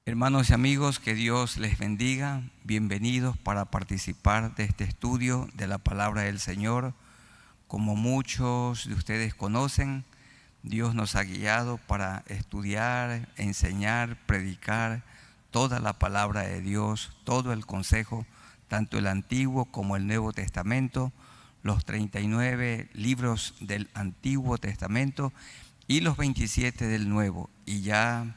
Hermanos y amigos, que Dios les bendiga. Bienvenidos para participar de este estudio de la palabra del Señor. Como muchos de ustedes conocen, Dios nos ha guiado para estudiar, enseñar, predicar toda la palabra de Dios, todo el consejo, tanto el Antiguo como el Nuevo Testamento, los 39 libros del Antiguo Testamento y los 27 del Nuevo. Y ya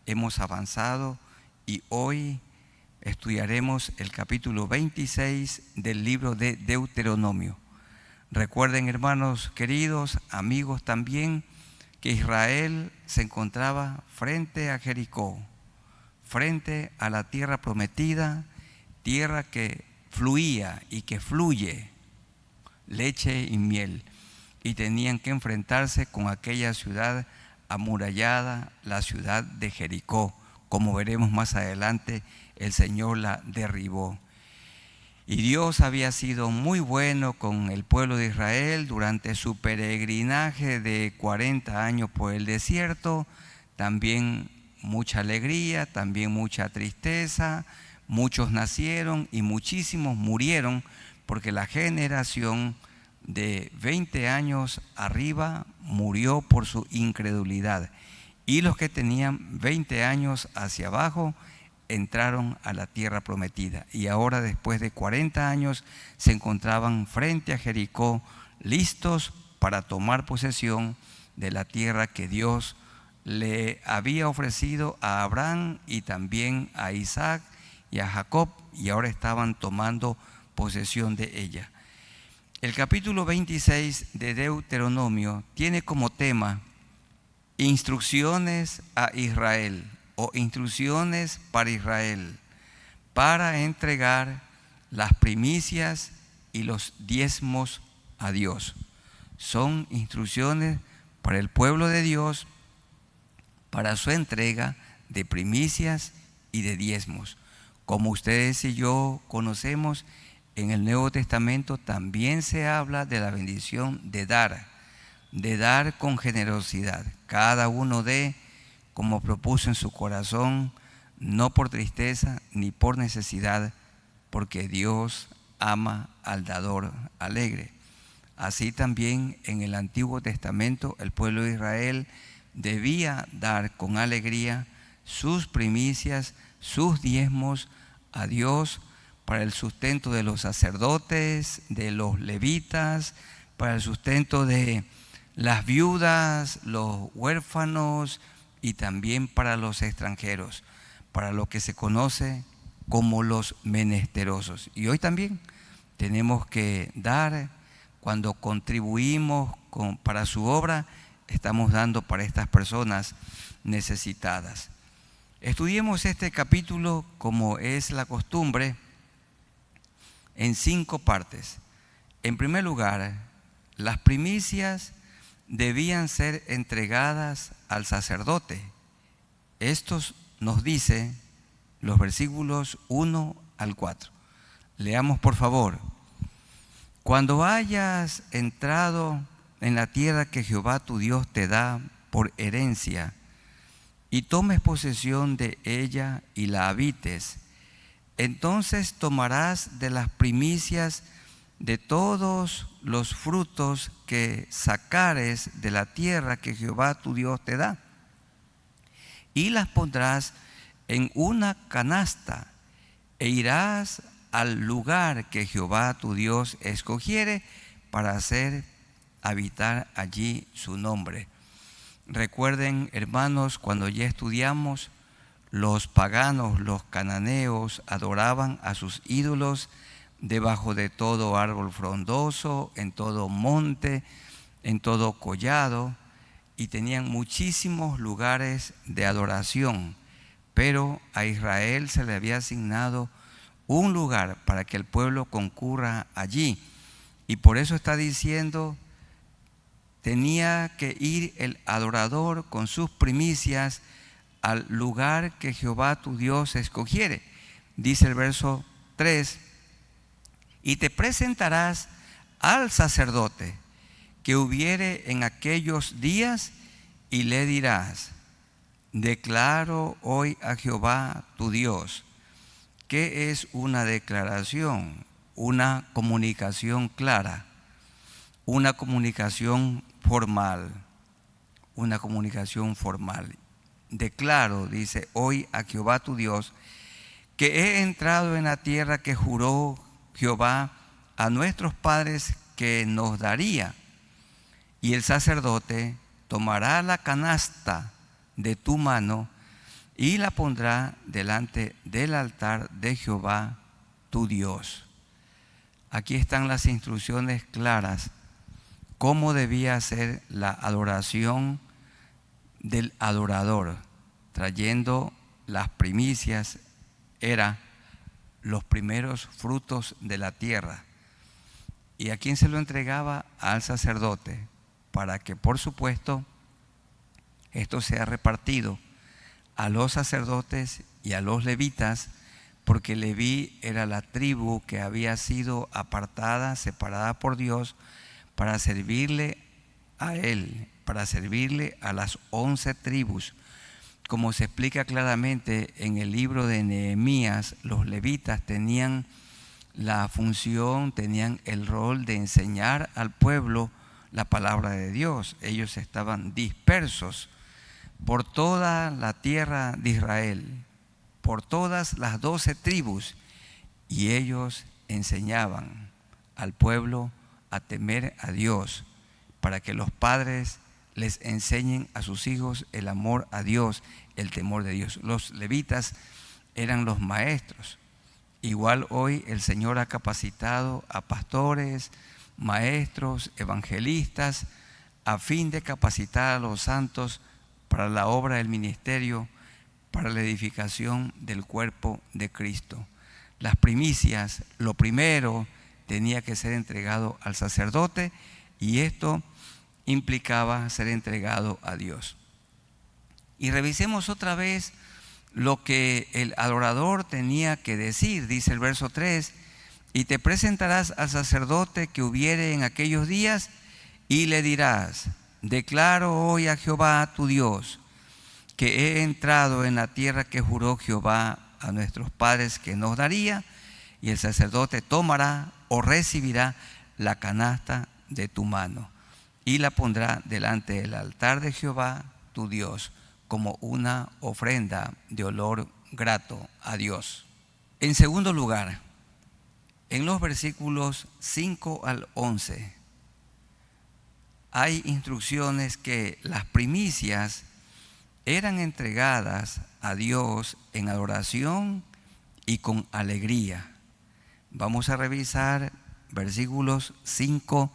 hemos avanzado y hoy estudiaremos el capítulo 26 del libro de Deuteronomio. Recuerden, hermanos queridos, amigos también, que Israel se encontraba frente a Jericó, frente a la tierra prometida, tierra que fluía y que fluye leche y miel, y tenían que enfrentarse con aquella ciudad amurallada, la ciudad de Jericó. Como veremos más adelante, el Señor la derribó. Y Dios había sido muy bueno con el pueblo de Israel durante su peregrinaje de 40 años por el desierto. También mucha alegría, también mucha tristeza. Muchos nacieron y muchísimos murieron, porque la generación de 20 años arriba murió por su incredulidad. Y los que tenían 20 años hacia abajo entraron a la tierra prometida. Y ahora, después de 40 años, se encontraban frente a Jericó, listos para tomar posesión de la tierra que Dios le había ofrecido a Abraham y también a Isaac y a Jacob, y ahora estaban tomando posesión de ella. El capítulo 26 de Deuteronomio tiene como tema instrucciones a Israel, o instrucciones para Israel, para entregar las primicias y los diezmos a Dios. Son instrucciones para el pueblo de Dios, para su entrega de primicias y de diezmos. Como ustedes y yo conocemos, en el Nuevo Testamento también se habla de la bendición de dar con generosidad. Cada uno dé como propuso en su corazón, no por tristeza ni por necesidad, porque Dios ama al dador alegre. Así también en el Antiguo Testamento el pueblo de Israel debía dar con alegría sus primicias, sus diezmos a Dios, para el sustento de los sacerdotes, de los levitas, para el sustento de las viudas, los huérfanos y también para los extranjeros, para lo que se conoce como los menesterosos. Y hoy también tenemos que dar, cuando contribuimos para su obra, estamos dando para estas personas necesitadas. Estudiemos este capítulo, como es la costumbre, en 5 partes. En primer lugar, las primicias debían ser entregadas al sacerdote. Estos nos dice los versículos 1 al 4. Leamos por favor. Cuando hayas entrado en la tierra que Jehová tu Dios te da por herencia, y tomes posesión de ella y la habites, entonces tomarás de las primicias de todos los frutos que sacares de la tierra que Jehová tu Dios te da, y las pondrás en una canasta, e irás al lugar que Jehová tu Dios escogiere para hacer habitar allí su nombre. Recuerden, hermanos, cuando ya estudiamos, los paganos, los cananeos, adoraban a sus ídolos debajo de todo árbol frondoso, en todo monte, en todo collado, y tenían muchísimos lugares de adoración. Pero a Israel se le había asignado un lugar para que el pueblo concurra allí. Y por eso está diciendo, tenía que ir el adorador con sus primicias al lugar que Jehová tu Dios escogiere. Dice el verso 3, y te presentarás al sacerdote que hubiere en aquellos días, y le dirás, declaro hoy a Jehová tu Dios. ¿Qué es una declaración? Una comunicación clara, una comunicación formal, una comunicación formal. Declaro, dice, hoy a Jehová tu Dios, que he entrado en la tierra que juró Jehová a nuestros padres que nos daría. Y el sacerdote tomará la canasta de tu mano y la pondrá delante del altar de Jehová tu Dios. Aquí están las instrucciones claras, cómo debía ser la adoración del adorador, trayendo las primicias, era los primeros frutos de la tierra. ¿Y a quién se lo entregaba? Al sacerdote, para que por supuesto esto sea repartido a los sacerdotes y a los levitas, porque Leví era la tribu que había sido apartada, separada por Dios, para servirle a él, para servirle a las 11 tribus. Como se explica claramente en el libro de Nehemías, los levitas tenían la función, tenían el rol de enseñar al pueblo la palabra de Dios. Ellos estaban dispersos por toda la tierra de Israel, por todas las 12 tribus, y ellos enseñaban al pueblo a temer a Dios, para que los padres les enseñen a sus hijos el amor a Dios, el temor de Dios. Los levitas eran los maestros. Igual hoy el Señor ha capacitado a pastores, maestros, evangelistas, a fin de capacitar a los santos para la obra del ministerio, para la edificación del cuerpo de Cristo. Las primicias, lo primero, tenía que ser entregado al sacerdote, y esto implicaba ser entregado a Dios. Y revisemos otra vez lo que el adorador tenía que decir. Dice el verso 3: y te presentarás al sacerdote que hubiere en aquellos días, y le dirás: declaro hoy a Jehová tu Dios, que he entrado en la tierra que juró Jehová a nuestros padres que nos daría. Y el sacerdote tomará o recibirá la canasta de tu mano y la pondrá delante del altar de Jehová tu Dios, como una ofrenda de olor grato a Dios. En segundo lugar, en los versículos 5 al 11, hay instrucciones que las primicias eran entregadas a Dios en adoración y con alegría. Vamos a revisar versículos 5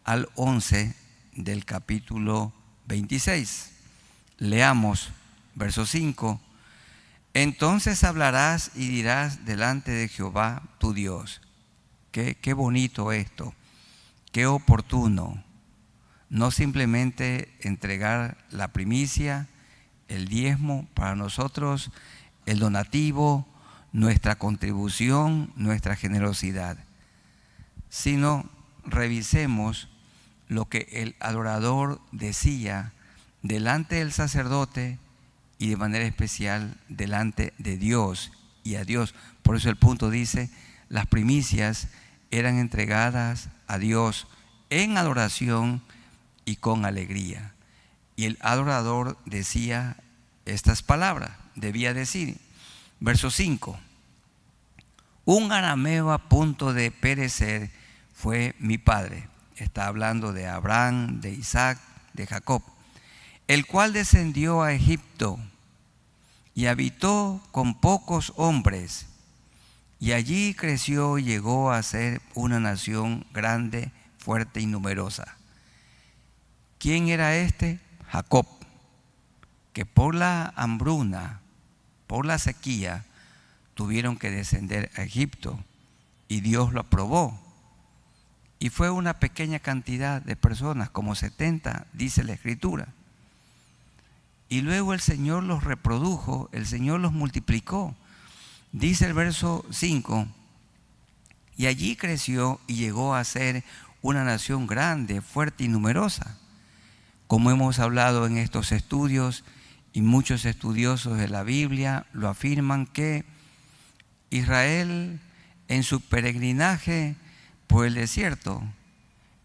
al 11 del capítulo 26. Leamos verso 5. Entonces hablarás y dirás delante de Jehová tu Dios. Qué bonito esto, qué oportuno. No simplemente entregar la primicia, el diezmo para nosotros, el donativo, nuestra contribución, nuestra generosidad, sino revisemos lo que el adorador decía delante del sacerdote y de manera especial delante de Dios y a Dios. Por eso el punto dice: las primicias eran entregadas a Dios en adoración y con alegría. Y el adorador decía estas palabras, debía decir, verso 5: un arameo a punto de perecer fue mi padre. Está hablando de Abraham, de Isaac, de Jacob, el cual descendió a Egipto y habitó con pocos hombres, y allí creció y llegó a ser una nación grande, fuerte y numerosa. ¿Quién era este? Jacob, que por la hambruna, por la sequía, tuvieron que descender a Egipto, y Dios lo aprobó. Y fue una pequeña cantidad de personas, como 70, dice la Escritura. Y luego el Señor los reprodujo, el Señor los multiplicó. Dice el verso 5: y allí creció y llegó a ser una nación grande, fuerte y numerosa. Como hemos hablado en estos estudios y muchos estudiosos de la Biblia lo afirman, que Israel en su peregrinaje por el desierto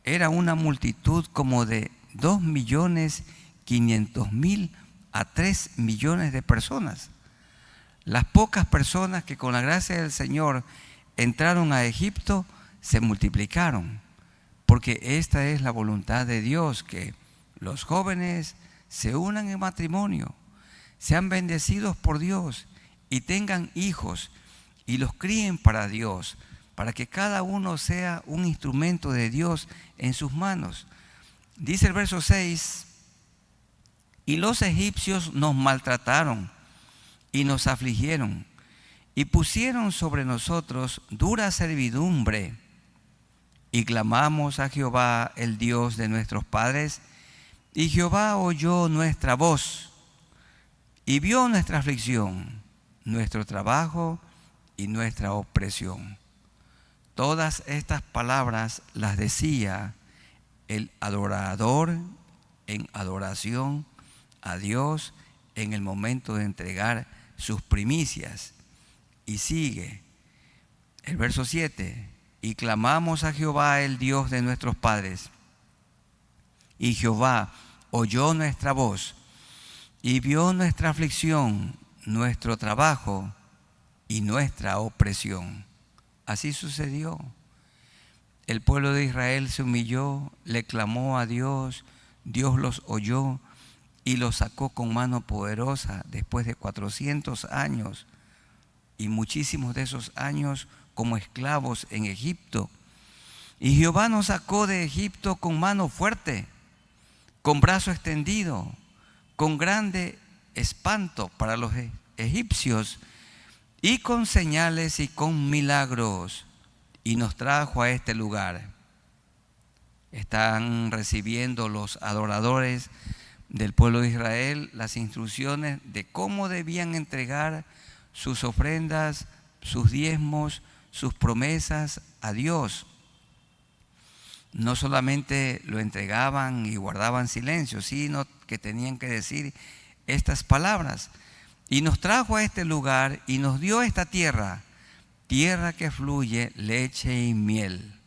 era una multitud como de 2.500.000 a 3 millones de personas. Las pocas personas que con la gracia del Señor entraron a Egipto se multiplicaron, porque esta es la voluntad de Dios, que los jóvenes se unan en matrimonio, sean bendecidos por Dios y tengan hijos y los críen para Dios, para que cada uno sea un instrumento de Dios en sus manos. Dice el verso 6, y los egipcios nos maltrataron y nos afligieron y pusieron sobre nosotros dura servidumbre, y clamamos a Jehová, el Dios de nuestros padres, y Jehová oyó nuestra voz y vio nuestra aflicción, nuestro trabajo y nuestra opresión. Todas estas palabras las decía el adorador en adoración a Dios en el momento de entregar sus primicias. Y sigue el verso 7, y clamamos a Jehová, el Dios de nuestros padres, y Jehová oyó nuestra voz y vio nuestra aflicción, nuestro trabajo y nuestra opresión. Así sucedió. El pueblo de Israel se humilló, le clamó a Dios, Dios los oyó y los sacó con mano poderosa después de 400 años, y muchísimos de esos años como esclavos en Egipto. Y Jehová nos sacó de Egipto con mano fuerte, con brazo extendido, con grande espanto para los egipcios, y con señales y con milagros, y nos trajo a este lugar. Están recibiendo los adoradores del pueblo de Israel las instrucciones de cómo debían entregar sus ofrendas, sus diezmos, sus promesas a Dios. No solamente lo entregaban y guardaban silencio, sino que tenían que decir estas palabras. Y nos trajo a este lugar y nos dio esta tierra, tierra que fluye leche y miel.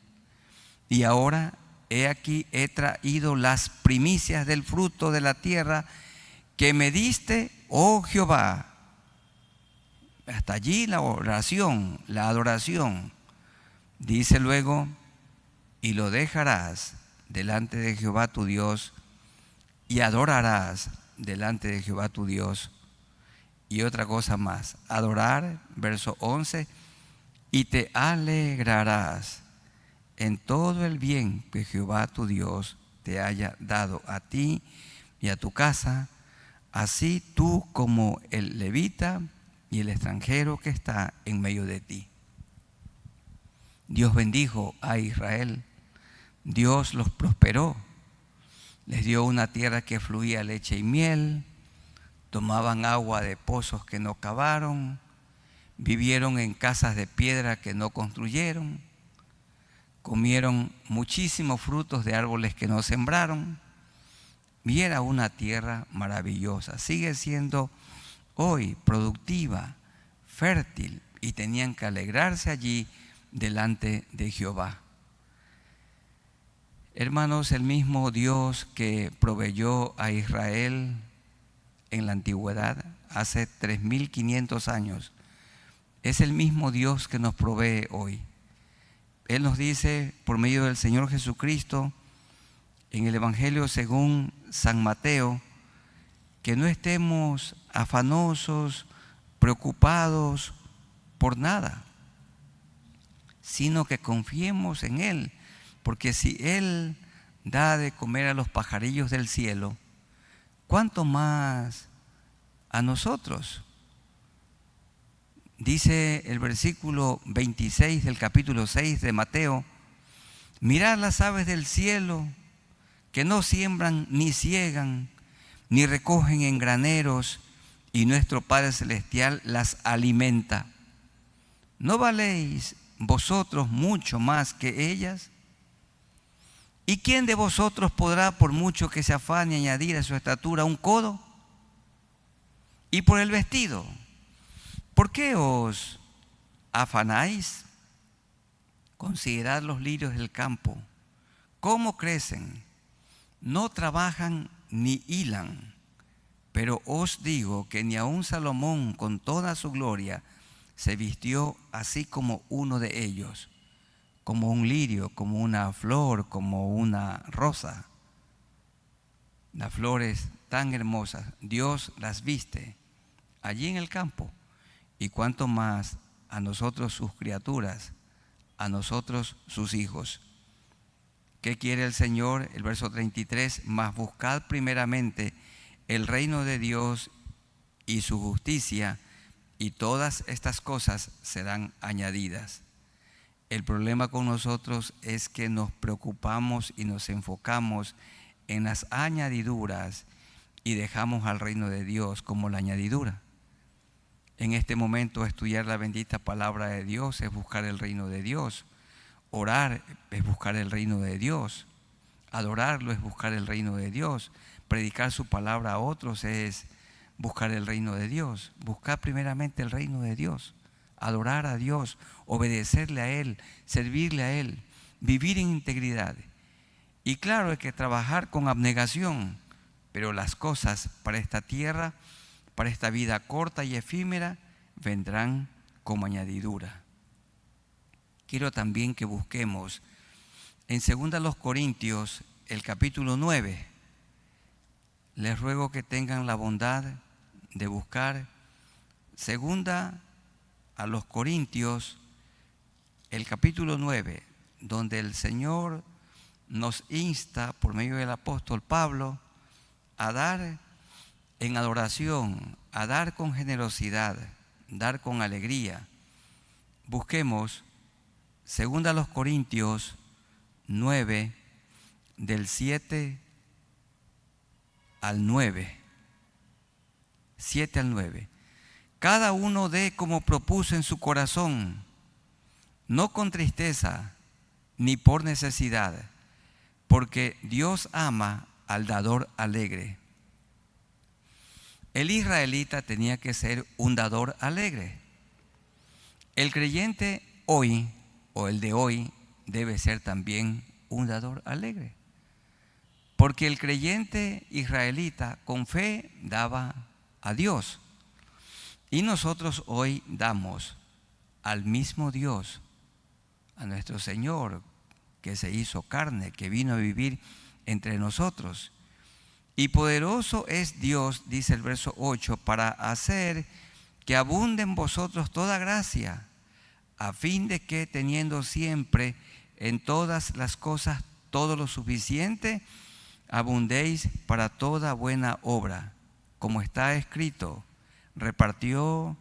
Y ahora, he aquí, he traído las primicias del fruto de la tierra que me diste, oh Jehová. Hasta allí la oración, la adoración. Dice luego, y lo dejarás delante de Jehová tu Dios, y adorarás delante de Jehová tu Dios. Y otra cosa más, adorar, verso 11, y te alegrarás en todo el bien que Jehová tu Dios te haya dado a ti y a tu casa, así tú como el levita y el extranjero que está en medio de ti. Dios bendijo a Israel, Dios los prosperó, les dio una tierra que fluía leche y miel, tomaban agua de pozos que no cavaron, vivieron en casas de piedra que no construyeron, comieron muchísimos frutos de árboles que no sembraron, y era una tierra maravillosa. Sigue siendo hoy productiva, fértil, y tenían que alegrarse allí delante de Jehová. Hermanos, el mismo Dios que proveyó a Israel en la antigüedad, hace 3.500 años, es el mismo Dios que nos provee hoy. Él nos dice por medio del Señor Jesucristo en el Evangelio según San Mateo, que no estemos afanosos, preocupados por nada, sino que confiemos en Él, porque si Él da de comer a los pajarillos del cielo, ¿cuánto más a nosotros? Dice el versículo 26 del capítulo 6 de Mateo, mirad las aves del cielo, que no siembran ni ciegan, ni recogen en graneros, y nuestro Padre Celestial las alimenta. ¿No valéis vosotros mucho más que ellas? ¿Y quién de vosotros podrá, por mucho que se afane, añadir a su estatura un codo? Y por el vestido, ¿por qué os afanáis? Considerad los lirios del campo, cómo crecen, no trabajan ni hilan. Pero os digo que ni aun Salomón con toda su gloria se vistió así como uno de ellos, como un lirio, como una flor, como una rosa. Las flores tan hermosas, Dios las viste allí en el campo, y cuánto más a nosotros sus criaturas, a nosotros sus hijos. ¿Qué quiere el Señor? El verso 33, mas buscad primeramente el reino de Dios y su justicia, y todas estas cosas serán añadidas. El problema con nosotros es que nos preocupamos y nos enfocamos en las añadiduras y dejamos al reino de Dios como la añadidura. En este momento, estudiar la bendita palabra de Dios es buscar el reino de Dios. Orar es buscar el reino de Dios. Adorarlo es buscar el reino de Dios. Predicar su palabra a otros es buscar el reino de Dios. Buscar primeramente el reino de Dios. Adorar a Dios, obedecerle a Él, servirle a Él, vivir en integridad. Y claro, hay que trabajar con abnegación, pero las cosas para esta tierra, para esta vida corta y efímera, vendrán como añadidura. Quiero también que busquemos en 2 Corintios, el capítulo 9. Les ruego que tengan la bondad de buscar 2 Corintios, el capítulo 9, donde el Señor nos insta por medio del apóstol Pablo a dar en adoración, a dar con generosidad, dar con alegría. Busquemos 2 Corintios 9, del 7 al 9. 7 al 9. Cada uno dé como propuso en su corazón, no con tristeza ni por necesidad, porque Dios ama al dador alegre. El israelita tenía que ser un dador alegre. El creyente hoy, o el de hoy, debe ser también un dador alegre. Porque el creyente israelita con fe daba a Dios. Y nosotros hoy damos al mismo Dios, a nuestro Señor, que se hizo carne, que vino a vivir entre nosotros. Y poderoso es Dios, dice el verso 8, para hacer que abunde en vosotros toda gracia, a fin de que, teniendo siempre en todas las cosas todo lo suficiente, abundéis para toda buena obra, como está escrito, repartió,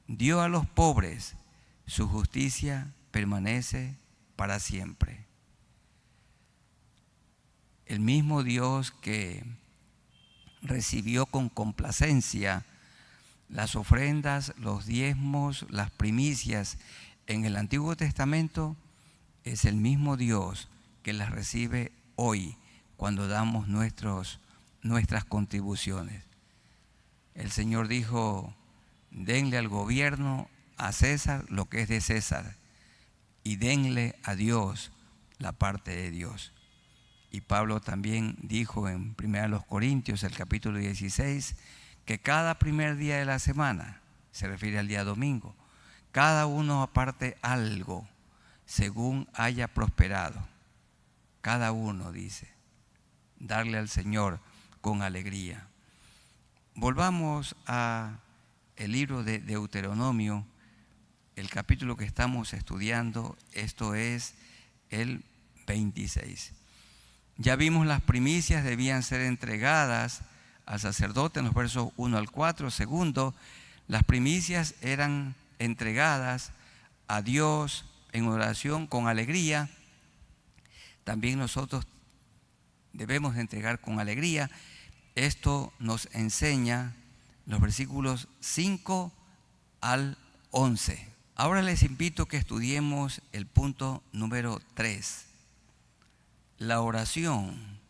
dio a los pobres, su justicia permanece para siempre. El mismo Dios que recibió con complacencia las ofrendas, los diezmos, las primicias en el Antiguo Testamento, es el mismo Dios que las recibe hoy cuando damos nuestras contribuciones. El Señor dijo: denle al gobierno, a César, lo que es de César, y denle a Dios la parte de Dios. Y Pablo también dijo en 1 Corintios, el capítulo 16, que cada primer día de la semana, se refiere al día domingo, cada uno aparte algo según haya prosperado. Cada uno, dice, darle al Señor con alegría. Volvamos a el libro de Deuteronomio, el capítulo que estamos estudiando, esto es el 26. Ya vimos las primicias debían ser entregadas al sacerdote en los versos 1 al 4. Segundo, las primicias eran entregadas a Dios en oración con alegría. También nosotros debemos entregar con alegría. Esto nos enseña los versículos 5 al 11. Ahora les invito a que estudiemos el punto número 3. La oración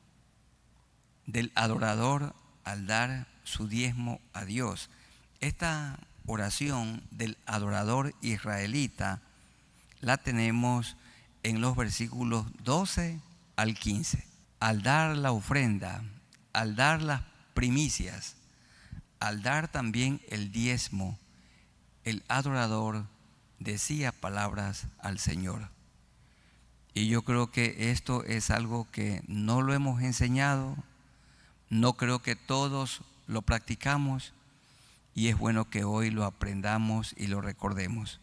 del adorador al dar su diezmo a Dios. Esta oración del adorador israelita la tenemos en los versículos 12 al 15. Al dar la ofrenda, al dar las primicias, al dar también el diezmo, el adorador decía palabras al Señor. Y yo creo que esto es algo que no lo hemos enseñado, no creo que todos lo practicamos, y es bueno que hoy lo aprendamos y lo recordemos.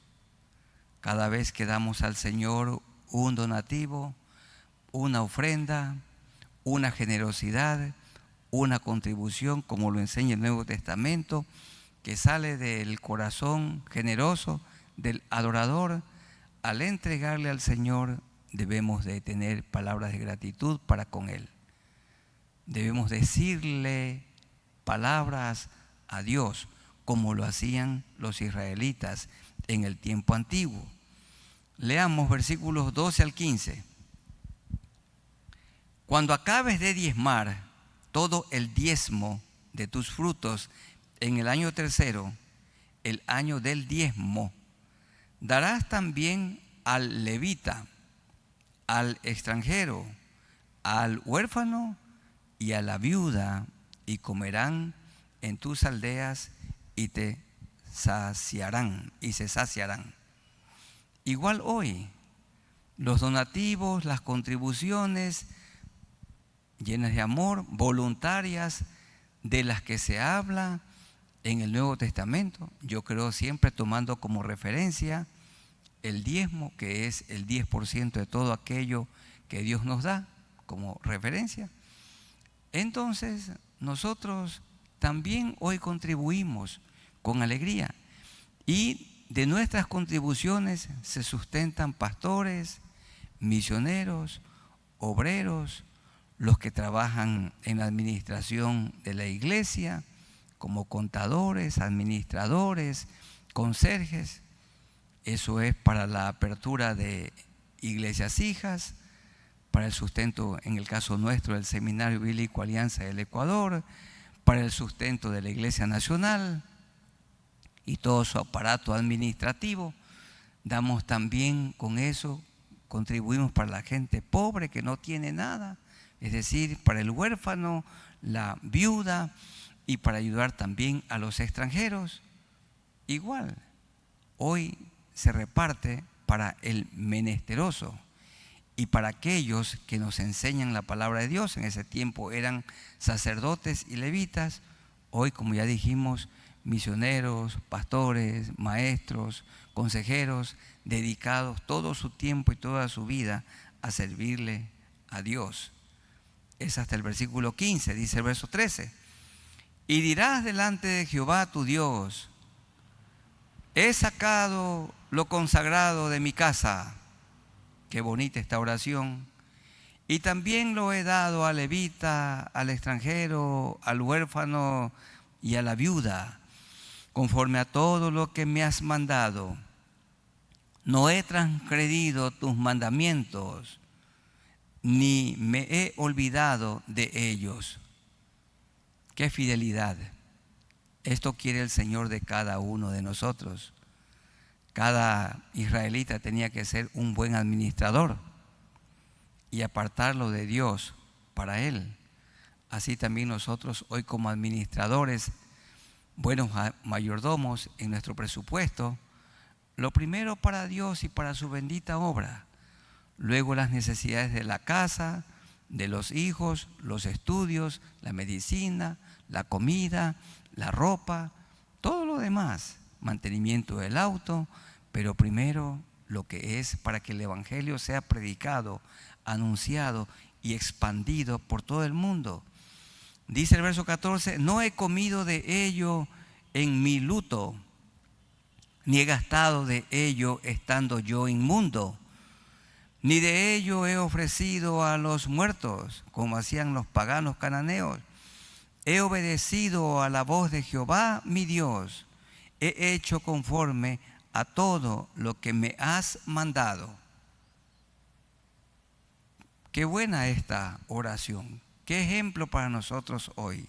Cada vez que damos al Señor un donativo, una ofrenda, una generosidad, una contribución, como lo enseña el Nuevo Testamento, que sale del corazón generoso del adorador, al entregarle al Señor debemos de tener palabras de gratitud para con Él. Debemos decirle palabras a Dios, como lo hacían los israelitas en el tiempo antiguo. Leamos versículos 12 al 15. Cuando acabes de diezmar todo el diezmo de tus frutos en el año tercero, el año del diezmo, darás también al levita, al extranjero, al huérfano y a la viuda, y comerán en tus aldeas y te saciarán y se saciarán. Igual hoy, los donativos, las contribuciones llenas de amor, voluntarias, de las que se habla en el Nuevo Testamento, yo creo siempre tomando como referencia el diezmo, que es el 10% de todo aquello que Dios nos da como referencia. Entonces, nosotros también hoy contribuimos con alegría, y de nuestras contribuciones se sustentan pastores, misioneros, obreros, los que trabajan en la administración de la iglesia, como contadores, administradores, conserjes. Eso es para la apertura de iglesias hijas, para el sustento, en el caso nuestro, del Seminario Bíblico Alianza del Ecuador, para el sustento de la Iglesia Nacional y todo su aparato administrativo. Damos también con eso, contribuimos para la gente pobre que no tiene nada, es decir, para el huérfano, la viuda, y para ayudar también a los extranjeros. Igual, hoy se reparte para el menesteroso y para aquellos que nos enseñan la palabra de Dios. En ese tiempo eran sacerdotes y levitas. Hoy, como ya dijimos, misioneros, pastores, maestros, consejeros, dedicados todo su tiempo y toda su vida a servirle a Dios. Es hasta el versículo 15, dice el verso 13. Y dirás delante de Jehová tu Dios: he sacado lo consagrado de mi casa. Qué bonita esta oración. Y también lo he dado al levita, al extranjero, al huérfano y a la viuda, conforme a todo lo que me has mandado. No he transgredido tus mandamientos, ni me he olvidado de ellos. ¡Qué fidelidad! Esto quiere el Señor de cada uno de nosotros. Cada israelita tenía que ser un buen administrador y apartarlo de Dios para Él. Así también nosotros hoy, como administradores, buenos mayordomos en nuestro presupuesto, lo primero para Dios y para su bendita obra. Luego las necesidades de la casa, de los hijos, los estudios, la medicina, la comida, la ropa, todo lo demás, mantenimiento del auto, pero primero lo que es para que el Evangelio sea predicado, anunciado y expandido por todo el mundo. Dice el verso 14: no he comido de ello en mi luto, ni he gastado de ello estando yo inmundo, ni de ello he ofrecido a los muertos, como hacían los paganos cananeos. He obedecido a la voz de Jehová mi Dios, he hecho conforme a todo lo que me has mandado. Qué buena esta oración, qué ejemplo para nosotros hoy.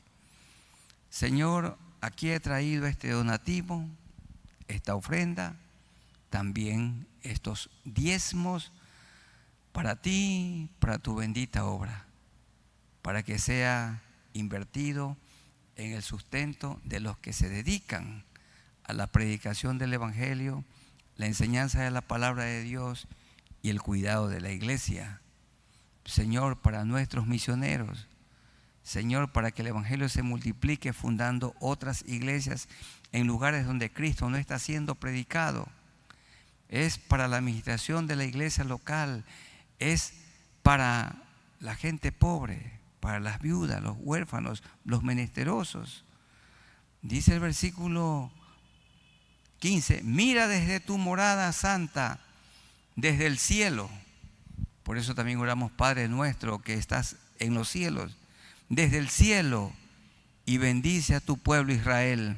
Señor, aquí he traído este donativo, esta ofrenda, también estos diezmos para ti, para tu bendita obra, para que sea invertido en el sustento de los que se dedican a la predicación del Evangelio, la enseñanza de la palabra de Dios y el cuidado de la iglesia. Señor, para nuestros misioneros, Señor, para que el Evangelio se multiplique fundando otras iglesias en lugares donde Cristo no está siendo predicado. Es para la administración de la iglesia local, es para la gente pobre, para las viudas, los huérfanos, los menesterosos. Dice el versículo 15, mira desde tu morada santa, desde el cielo. Por eso también oramos, Padre nuestro que estás en los cielos, desde el cielo, y bendice a tu pueblo Israel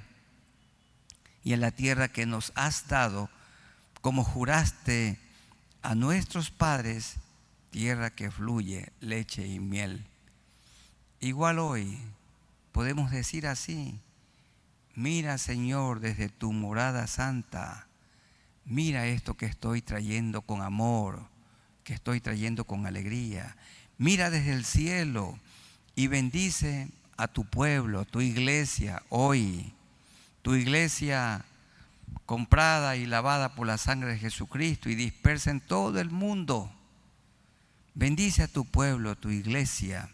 y a la tierra que nos has dado, como juraste a nuestros padres, tierra que fluye leche y miel. Igual hoy podemos decir así: mira, Señor, desde tu morada santa, mira esto que estoy trayendo con amor, que estoy trayendo con alegría. Mira desde el cielo y bendice a tu pueblo, a tu iglesia hoy, tu iglesia comprada y lavada por la sangre de Jesucristo y dispersa en todo el mundo. Bendice a tu pueblo, a tu iglesia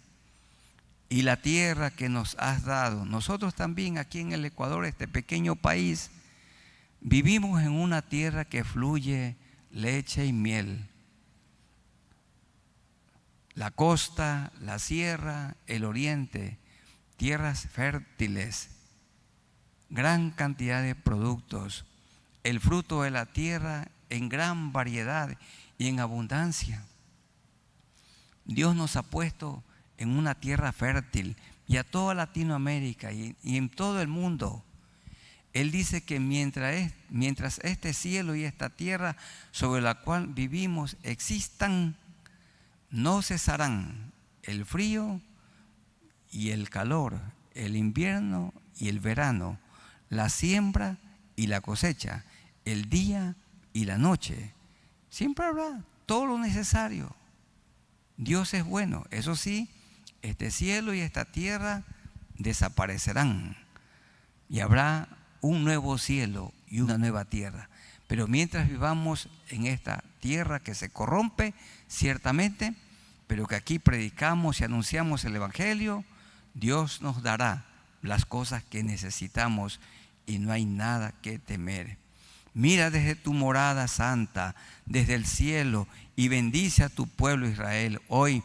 y la tierra que nos has dado. Nosotros también aquí en el Ecuador, este pequeño país, vivimos en una tierra que fluye leche y miel. La costa, la sierra, el oriente, tierras fértiles, gran cantidad de productos, el fruto de la tierra en gran variedad y en abundancia. Dios nos ha puesto en una tierra fértil y a toda Latinoamérica y en todo el mundo. Él dice que mientras este cielo y esta tierra sobre la cual vivimos existan, no cesarán el frío y el calor, el invierno y el verano, la siembra y la cosecha, el día y la noche. Siempre habrá todo lo necesario. Dios es bueno. Eso sí, este cielo y esta tierra desaparecerán y habrá un nuevo cielo y una nueva tierra. Pero mientras vivamos en esta tierra que se corrompe, ciertamente, pero que aquí predicamos y anunciamos el Evangelio, Dios nos dará las cosas que necesitamos y no hay nada que temer. Mira desde tu morada santa, desde el cielo, y bendice a tu pueblo Israel. Hoy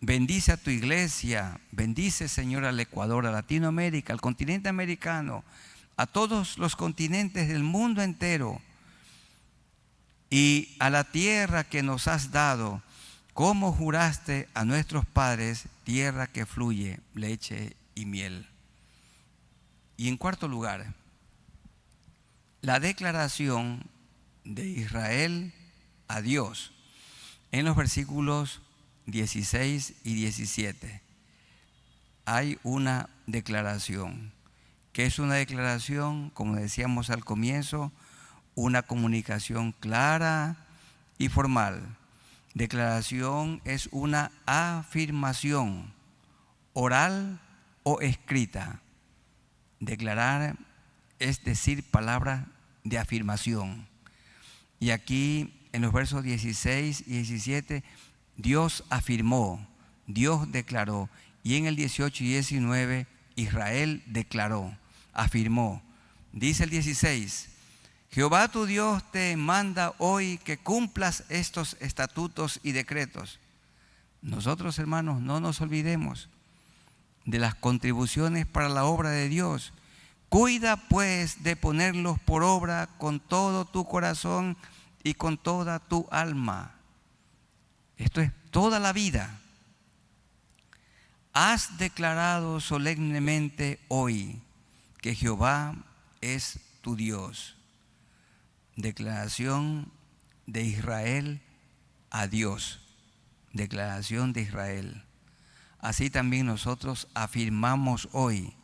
bendice a tu iglesia, bendice, Señor, al Ecuador, a Latinoamérica, al continente americano, a todos los continentes del mundo entero y a la tierra que nos has dado, como juraste a nuestros padres, tierra que fluye leche y miel. Y en cuarto lugar, la declaración de Israel a Dios en los versículos 16 y 17. Hay una declaración, que es una declaración, como decíamos al comienzo, una comunicación clara y formal. Declaración es una afirmación oral o escrita. Declarar es decir palabras de afirmación. Y aquí en los versos 16 y 17, Dios afirmó, Dios declaró. Y en el 18 y 19, Israel declaró, afirmó. Dice el 16, Jehová tu Dios te manda hoy que cumplas estos estatutos y decretos. Nosotros, hermanos, no nos olvidemos de las contribuciones para la obra de Dios. Cuida pues de ponerlos por obra con todo tu corazón y con toda tu alma. Esto es toda la vida. Has declarado solemnemente hoy que Jehová es tu Dios. Declaración de Israel a Dios. Declaración de Israel. Así también nosotros afirmamos hoy.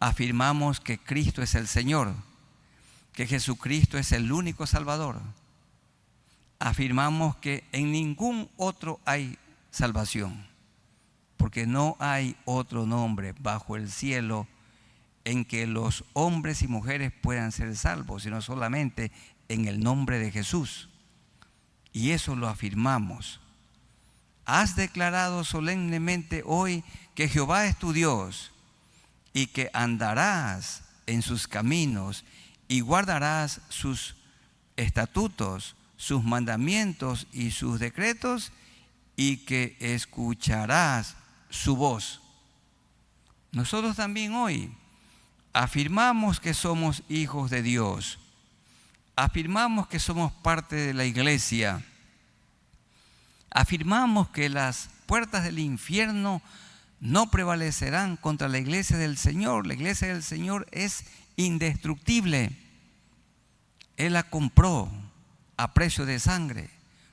afirmamos que Cristo es el Señor, que Jesucristo es el único Salvador. Afirmamos que en ningún otro hay salvación, porque no hay otro nombre bajo el cielo en que los hombres y mujeres puedan ser salvos, sino solamente en el nombre de Jesús. Y eso lo afirmamos. Has declarado solemnemente hoy que Jehová es tu Dios y que andarás en sus caminos y guardarás sus estatutos, sus mandamientos y sus decretos, y que escucharás su voz. Nosotros también hoy afirmamos que somos hijos de Dios. Afirmamos que somos parte de la iglesia. Afirmamos que las puertas del infierno no prevalecerán contra la iglesia del Señor. La iglesia del Señor es indestructible. Él la compró a precio de sangre.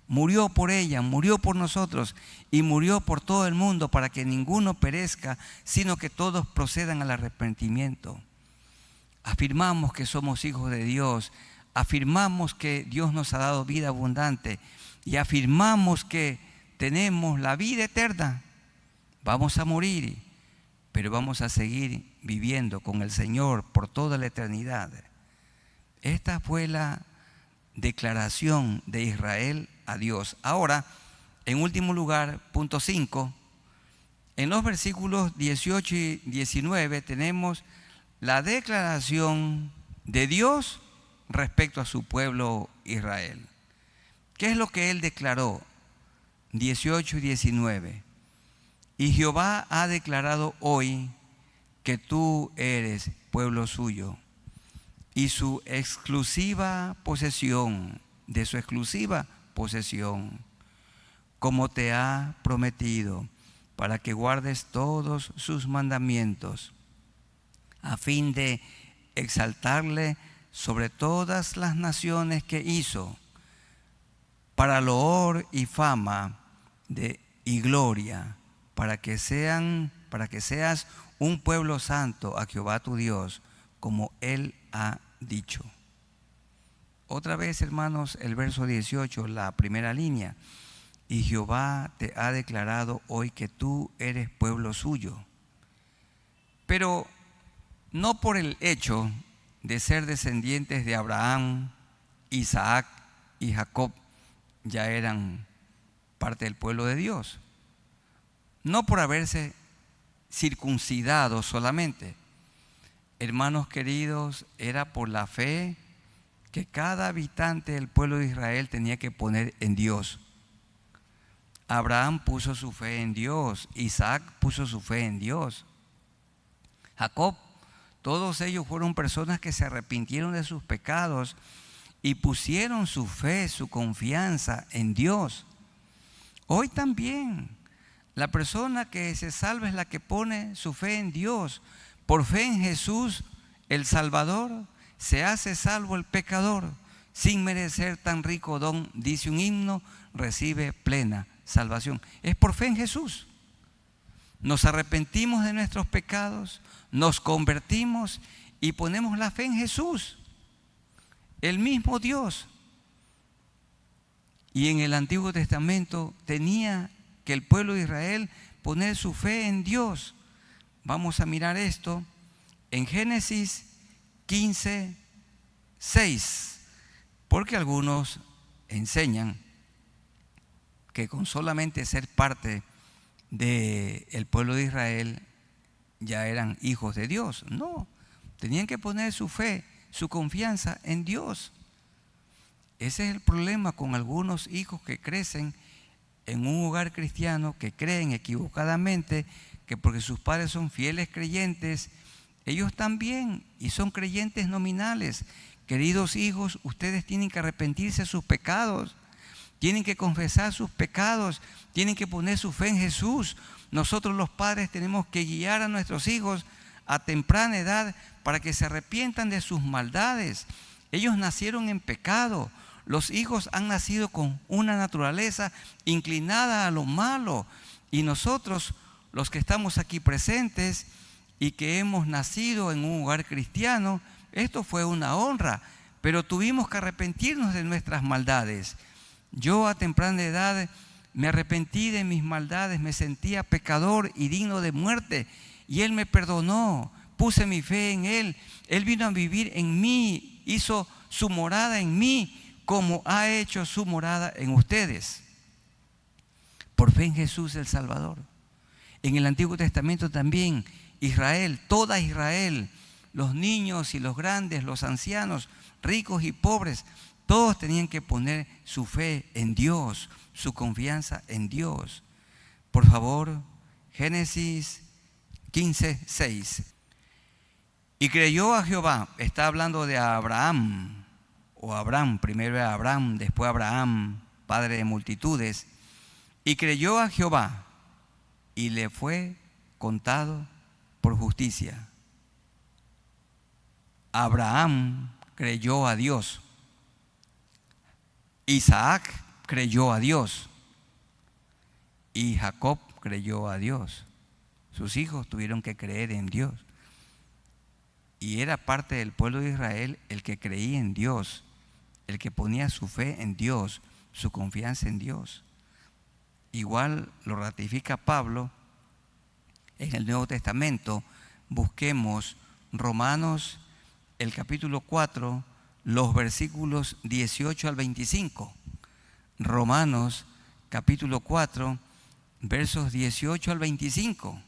Murió por ella, murió por nosotros y murió por todo el mundo para que ninguno perezca, sino que todos procedan al arrepentimiento. Afirmamos que somos hijos de Dios. Afirmamos que Dios nos ha dado vida abundante y afirmamos que tenemos la vida eterna. Vamos a morir, pero vamos a seguir viviendo con el Señor por toda la eternidad. Esta fue la declaración de Israel a Dios. Ahora, en último lugar, punto 5, en los versículos 18 y 19 tenemos la declaración de Dios respecto a su pueblo Israel. ¿Qué es lo que Él declaró? 18 y 19. Y Jehová ha declarado hoy que tú eres pueblo suyo y su exclusiva posesión, de su exclusiva posesión, como te ha prometido, para que guardes todos sus mandamientos, a fin de exaltarle sobre todas las naciones que hizo, para loor y fama y gloria, para que seas un pueblo santo a Jehová tu Dios, como Él ha dicho. Otra vez, hermanos, el verso 18, la primera línea. Y Jehová te ha declarado hoy que tú eres pueblo suyo. Pero no por el hecho de ser descendientes de Abraham, Isaac y Jacob, ya eran parte del pueblo de Dios. No por haberse circuncidado solamente. Hermanos queridos, era por la fe que cada habitante del pueblo de Israel tenía que poner en Dios. Abraham puso su fe en Dios, Isaac puso su fe en Dios, Jacob, todos ellos fueron personas que se arrepintieron de sus pecados y pusieron su fe, su confianza en Dios. Hoy también la persona que se salva es la que pone su fe en Dios. Por fe en Jesús, el Salvador, se hace salvo el pecador. Sin merecer tan rico don, dice un himno, recibe plena salvación. Es por fe en Jesús. Nos arrepentimos de nuestros pecados, nos convertimos y ponemos la fe en Jesús, el mismo Dios. Y en el Antiguo Testamento tenía que el pueblo de Israel poner su fe en Dios. Vamos a mirar esto en Génesis 15, 6, porque algunos enseñan que con solamente ser parte del pueblo de Israel ya eran hijos de Dios. No, tenían que poner su fe, su confianza en Dios. Ese es el problema con algunos hijos que crecen en un hogar cristiano, que creen equivocadamente que porque sus padres son fieles creyentes, ellos también, y son creyentes nominales. Queridos hijos, ustedes tienen que arrepentirse de sus pecados, tienen que confesar sus pecados, tienen que poner su fe en Jesús. Nosotros los padres tenemos que guiar a nuestros hijos a temprana edad para que se arrepientan de sus maldades. Ellos nacieron en pecado. Los hijos han nacido con una naturaleza inclinada a lo malo. Y nosotros, los que estamos aquí presentes, y que hemos nacido en un hogar cristiano, esto fue una honra, pero tuvimos que arrepentirnos de nuestras maldades. Yo a temprana edad me arrepentí de mis maldades, me sentía pecador y digno de muerte, y Él me perdonó, puse mi fe en Él. Él vino a vivir en mí, hizo su morada en mí, como ha hecho su morada en ustedes. Por fe en Jesús el Salvador. En el Antiguo Testamento también, Israel, toda Israel, los niños y los grandes, los ancianos, ricos y pobres, todos tenían que poner su fe en Dios, su confianza en Dios. Por favor, Génesis 15:6. Y creyó a Jehová, está hablando de Abraham, o Abraham, primero era Abraham, después Abraham, padre de multitudes. Y creyó a Jehová y le fue contado por justicia. Abraham creyó a Dios. Isaac creyó a Dios. Y Jacob creyó a Dios. Sus hijos tuvieron que creer en Dios. Y era parte del pueblo de Israel el que creía en Dios, el que ponía su fe en Dios, su confianza en Dios. Igual lo ratifica Pablo en el Nuevo Testamento. Busquemos Romanos, el capítulo 4, los versículos 18 al 25. Romanos, capítulo 4, versos 18 al 25.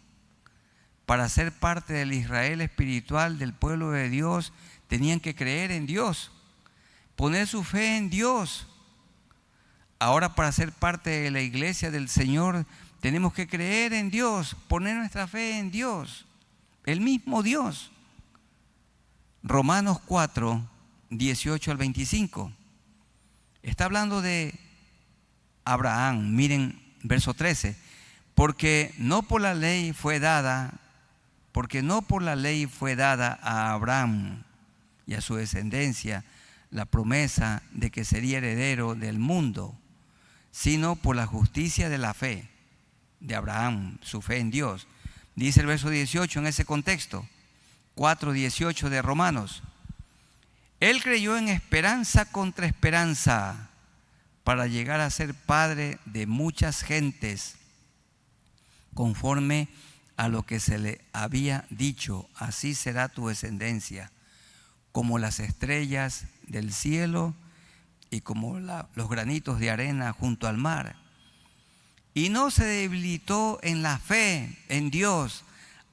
Para ser parte del Israel espiritual, del pueblo de Dios, tenían que creer en Dios, poner su fe en Dios. Ahora, para ser parte de la iglesia del Señor, tenemos que creer en Dios, poner nuestra fe en Dios, el mismo Dios. Romanos 4, 18 al 25. Está hablando de Abraham. Miren, verso 13. Porque no por la ley fue dada a Abraham y a su descendencia la promesa de que sería heredero del mundo, sino por la justicia de la fe de Abraham, su fe en Dios. Dice el verso 18 en ese contexto, 4:18 de Romanos. Él creyó en esperanza contra esperanza para llegar a ser padre de muchas gentes, conforme a lo que se le había dicho: así será tu descendencia, como las estrellas del cielo y como los granitos de arena junto al mar. Y no se debilitó en la fe en Dios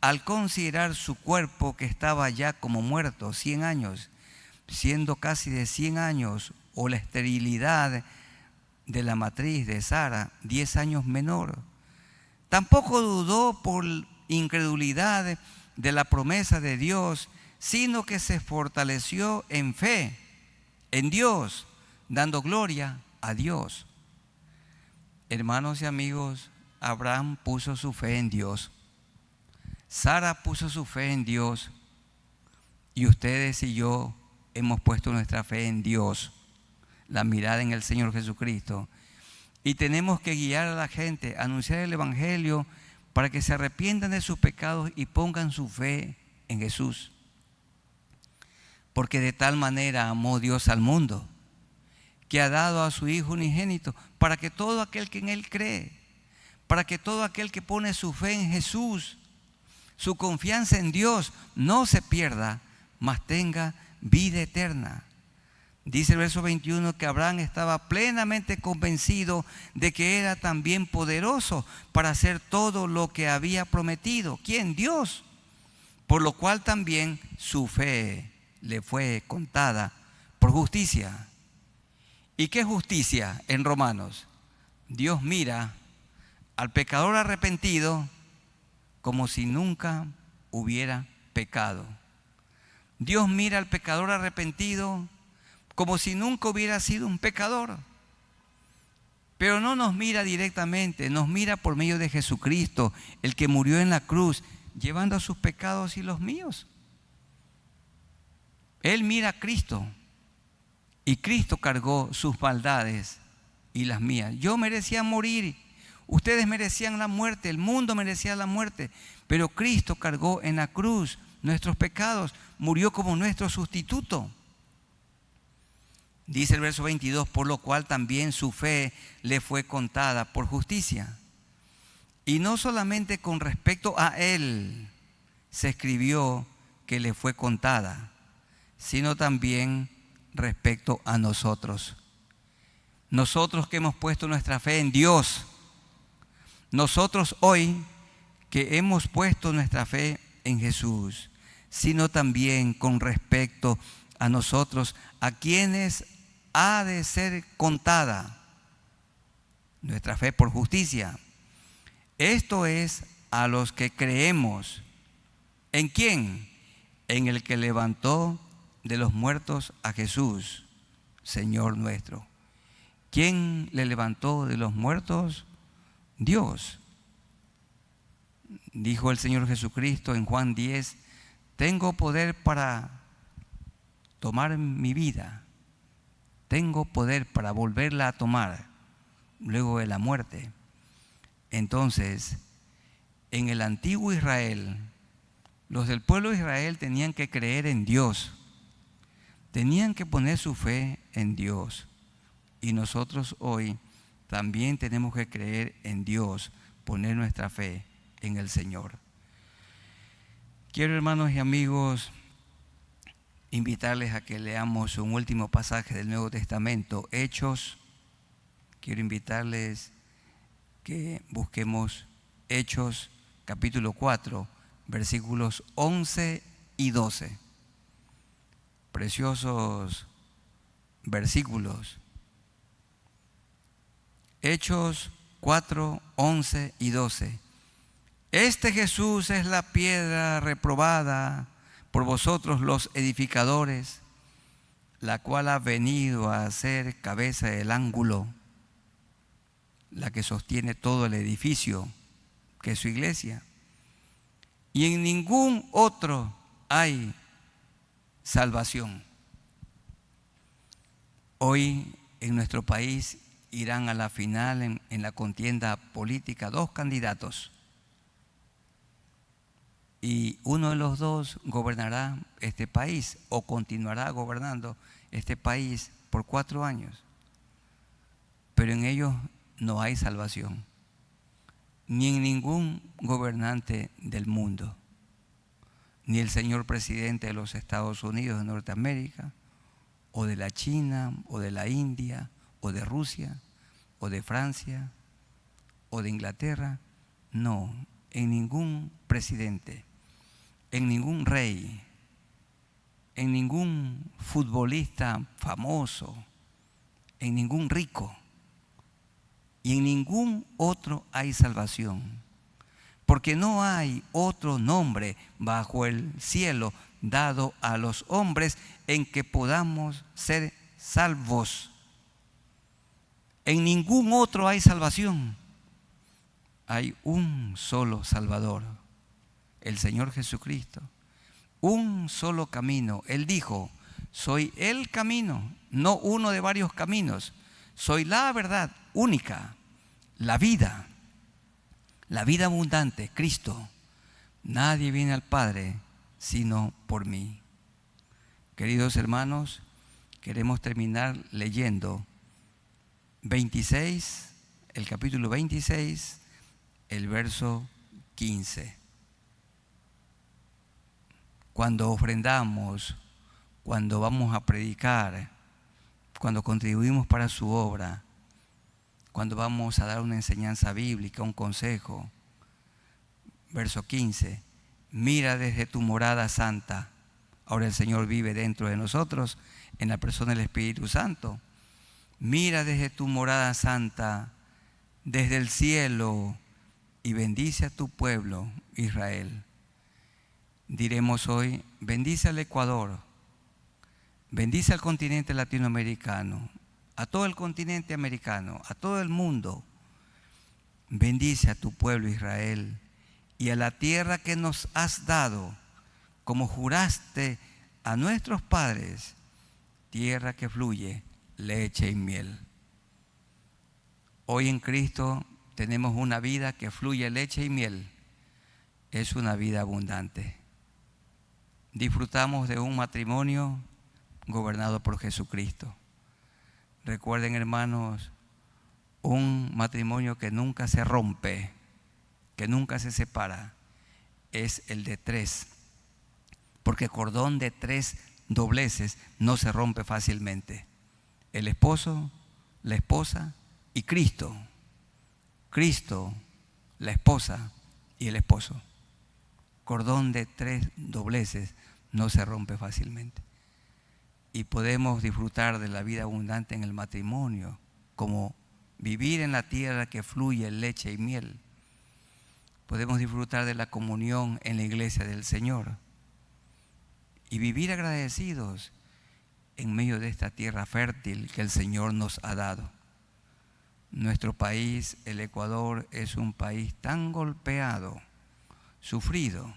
al considerar su cuerpo, que estaba ya como muerto 100 años, siendo casi de 100 años, o la esterilidad de la matriz de Sara, 10 años menor. Tampoco dudó por incredulidad de la promesa de Dios, sino que se fortaleció en fe en Dios, dando gloria a Dios. Hermanos y amigos, Abraham puso su fe en Dios, Sara puso su fe en Dios, y ustedes y yo hemos puesto nuestra fe en Dios, la mirada en el Señor Jesucristo. Y tenemos que guiar a la gente, anunciar el Evangelio para que se arrepientan de sus pecados y pongan su fe en Jesús. Porque de tal manera amó Dios al mundo, que ha dado a su Hijo unigénito, para que todo aquel que en Él cree, para que todo aquel que pone su fe en Jesús, su confianza en Dios, no se pierda, mas tenga vida eterna. Dice el verso 21 que Abraham estaba plenamente convencido de que era también poderoso para hacer todo lo que había prometido. ¿Quién? Dios. Por lo cual también su fe le fue contada por justicia. ¿Y qué justicia en Romanos? Dios mira al pecador arrepentido como si nunca hubiera pecado. Dios mira al pecador arrepentido como si nunca hubiera sido un pecador. Pero no nos mira directamente, nos mira por medio de Jesucristo, el que murió en la cruz, llevando sus pecados y los míos. Él mira a Cristo, y Cristo cargó sus maldades y las mías. Yo merecía morir, Ustedes merecían la muerte, el mundo merecía la muerte, pero Cristo cargó en la cruz nuestros pecados, murió como nuestro sustituto. Dice el verso 22, por lo cual también su fe le fue contada por justicia. Y no solamente con respecto a él se escribió que le fue contada, sino también respecto a nosotros. Nosotros que hemos puesto nuestra fe en Dios, nosotros hoy que hemos puesto nuestra fe en Jesús, sino también con respecto a nosotros, a quienes ha de ser contada nuestra fe por justicia. Esto es a los que creemos. ¿En quién? En el que levantó de los muertos a Jesús, Señor nuestro. ¿Quién le levantó de los muertos? Dios. Dijo el Señor Jesucristo en Juan 10, tengo poder para tomar mi vida, tengo poder para volverla a tomar luego de la muerte. Entonces, en el antiguo Israel, los del pueblo de Israel tenían que creer en Dios, tenían que poner su fe en Dios. Y nosotros hoy también tenemos que creer en Dios, poner nuestra fe en el Señor. Quiero, hermanos y amigos, invitarles a que leamos un último pasaje del Nuevo Testamento, Hechos. Quiero invitarles que busquemos Hechos capítulo 4, versículos 11 y 12. Preciosos versículos. Hechos 4, 11 y 12. Este Jesús es la piedra reprobada por vosotros los edificadores, la cual ha venido a ser cabeza del ángulo, la que sostiene todo el edificio, que es su iglesia. Y en ningún otro hay salvación. Hoy en nuestro país irán a la final en la contienda política 2 candidatos. Y uno de los dos gobernará este país o continuará gobernando este país por 4 años. Pero en ellos no hay salvación, ni en ningún gobernante del mundo, ni el señor presidente de los Estados Unidos de Norteamérica, o de la China, o de la India, o de Rusia, o de Francia, o de Inglaterra. No, en ningún presidente, en ningún rey, en ningún futbolista famoso, en ningún rico y en ningún otro hay salvación, porque no hay otro nombre bajo el cielo dado a los hombres en que podamos ser salvos. En ningún otro hay salvación. Hay un solo Salvador, el Señor Jesucristo. Un solo camino. Él dijo, soy el camino, no uno de varios caminos. Soy la verdad única, la vida abundante, Cristo. Nadie viene al Padre sino por mí. Queridos hermanos, queremos terminar leyendo 26, el capítulo 26, el verso 15. Cuando ofrendamos, cuando vamos a predicar, cuando contribuimos para su obra, cuando vamos a dar una enseñanza bíblica, un consejo. Verso 15, mira desde tu morada santa. Ahora el Señor vive dentro de nosotros en la persona del Espíritu Santo. Mira desde tu morada santa, desde el cielo, y bendice a tu pueblo, Israel. Diremos hoy, bendice al Ecuador, bendice al continente latinoamericano, a todo el continente americano, a todo el mundo. Bendice a tu pueblo Israel y a la tierra que nos has dado, como juraste a nuestros padres, tierra que fluye leche y miel. Hoy en Cristo tenemos una vida que fluye leche y miel. Es una vida abundante. Disfrutamos de un matrimonio gobernado por Jesucristo. Recuerden, hermanos, un matrimonio que nunca se rompe, que nunca se separa, es el de tres. Porque cordón de tres dobleces no se rompe fácilmente. El esposo, la esposa y Cristo. Cristo, la esposa y el esposo. Cordón de tres dobleces no se rompe fácilmente. Y podemos disfrutar de la vida abundante en el matrimonio, como vivir en la tierra que fluye leche y miel. Podemos disfrutar de la comunión en la iglesia del Señor y vivir agradecidos en medio de esta tierra fértil que el Señor nos ha dado. Nuestro país, el Ecuador, es un país tan golpeado, sufrido,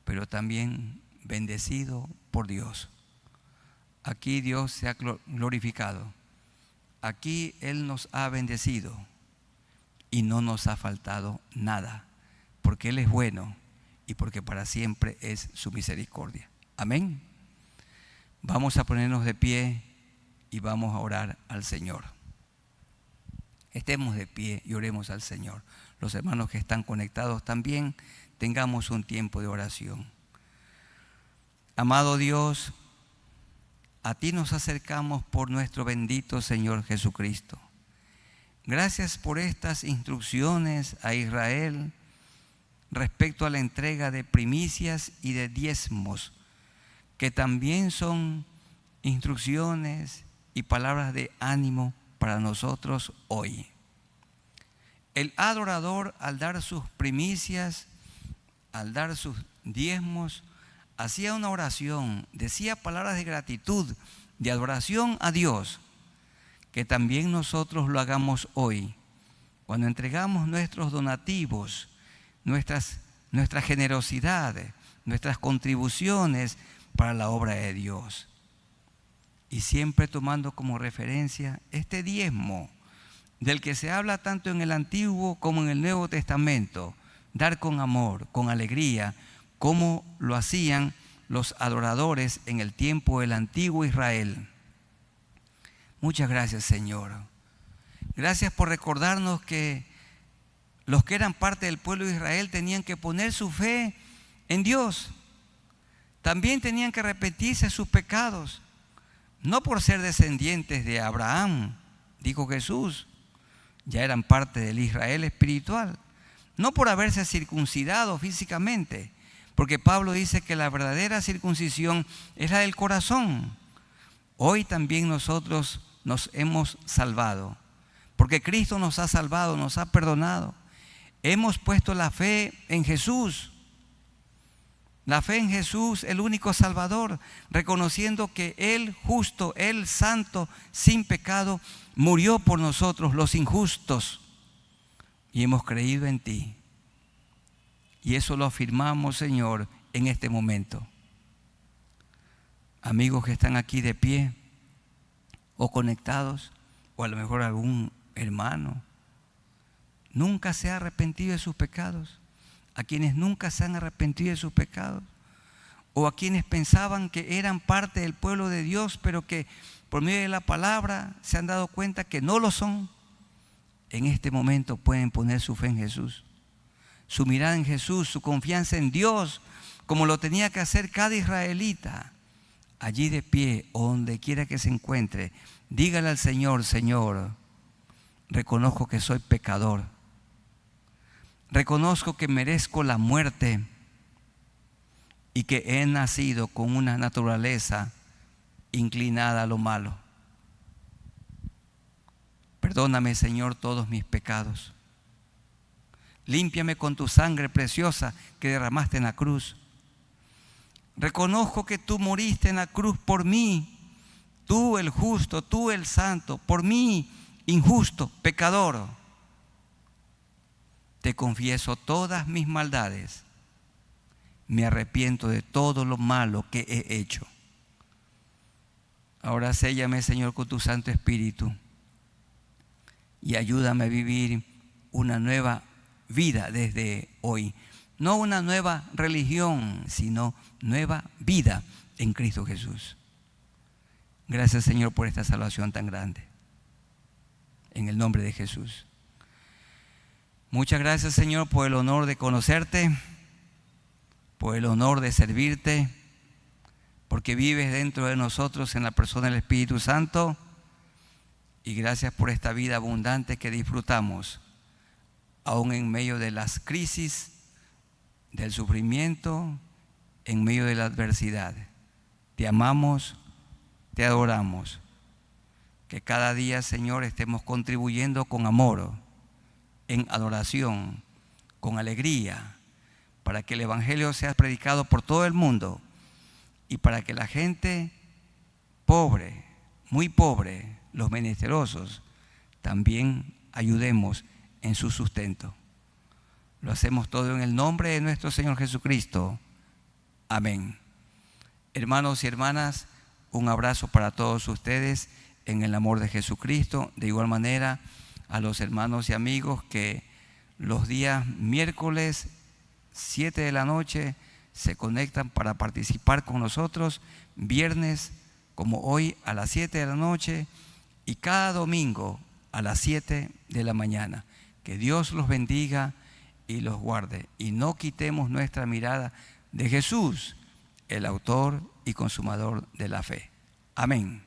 pero también bendecido por Dios. Aquí Dios se ha glorificado. Aquí Él nos ha bendecido y no nos ha faltado nada, porque Él es bueno y porque para siempre es su misericordia. Amén. Vamos a ponernos de pie y vamos a orar al Señor. Estemos de pie y oremos al Señor. Los hermanos que están conectados también, tengamos un tiempo de oración. Amado Dios, a ti nos acercamos por nuestro bendito Señor Jesucristo. Gracias por estas instrucciones a Israel respecto a la entrega de primicias y de diezmos, que también son instrucciones y palabras de ánimo para nosotros hoy. El adorador, al dar sus primicias, al dar sus diezmos, hacía una oración, decía palabras de gratitud, de adoración a Dios. Que también nosotros lo hagamos hoy, cuando entregamos nuestros donativos, nuestra generosidad, nuestras contribuciones para la obra de Dios. Y siempre tomando como referencia este diezmo, del que se habla tanto en el Antiguo como en el Nuevo Testamento, dar con amor, con alegría, como lo hacían los adoradores en el tiempo del antiguo Israel. Muchas gracias, Señor. Gracias por recordarnos que los que eran parte del pueblo de Israel tenían que poner su fe en Dios. También tenían que arrepentirse de sus pecados, no por ser descendientes de Abraham, dijo Jesús, ya eran parte del Israel espiritual, no por haberse circuncidado físicamente, porque Pablo dice que la verdadera circuncisión es la del corazón. Hoy también nosotros nos hemos salvado, porque Cristo nos ha salvado, nos ha perdonado. Hemos puesto la fe en Jesús. La fe en Jesús, el único Salvador, reconociendo que Él justo, Él santo, sin pecado, murió por nosotros los injustos. Y hemos creído en ti. Y eso lo afirmamos, Señor, en este momento. Amigos que están aquí de pie o conectados, o a lo mejor algún hermano, nunca se ha arrepentido de sus pecados. A quienes nunca se han arrepentido de sus pecados, o a quienes pensaban que eran parte del pueblo de Dios, pero que por medio de la palabra se han dado cuenta que no lo son. En este momento pueden poner su fe en Jesús, su mirada en Jesús, su confianza en Dios, como lo tenía que hacer cada israelita. Allí de pie o donde quiera que se encuentre, dígale al Señor: Señor, reconozco que soy pecador. Reconozco que merezco la muerte y que he nacido con una naturaleza inclinada a lo malo. Perdóname, Señor, todos mis pecados. Límpiame con tu sangre preciosa que derramaste en la cruz. Reconozco que tú moriste en la cruz por mí, tú el justo, tú el santo, por mí, injusto, pecador. Te confieso todas mis maldades. Me arrepiento de todo lo malo que he hecho. Ahora séllame, Señor, con tu Santo Espíritu y ayúdame a vivir una nueva vida desde hoy. No una nueva religión, sino nueva vida en Cristo Jesús. Gracias, Señor, por esta salvación tan grande. En el nombre de Jesús. Muchas gracias, Señor, por el honor de conocerte, por el honor de servirte, porque vives dentro de nosotros en la persona del Espíritu Santo. Y gracias por esta vida abundante que disfrutamos, aún en medio de las crisis, del sufrimiento, en medio de la adversidad. Te amamos, te adoramos. Que cada día, Señor, estemos contribuyendo con amor, en adoración, con alegría, para que el Evangelio sea predicado por todo el mundo y para que la gente pobre, muy pobre, los menesterosos, también ayudemos en su sustento. Lo hacemos todo en el nombre de nuestro Señor Jesucristo. Amén. Hermanos y hermanas, un abrazo para todos ustedes en el amor de Jesucristo. De igual manera, a los hermanos y amigos que los días miércoles 7 de la noche se conectan para participar con nosotros, viernes como hoy a las 7 de la noche y cada domingo a las 7 de la mañana. Que Dios los bendiga y los guarde, y no quitemos nuestra mirada de Jesús, el autor y consumador de la fe. Amén.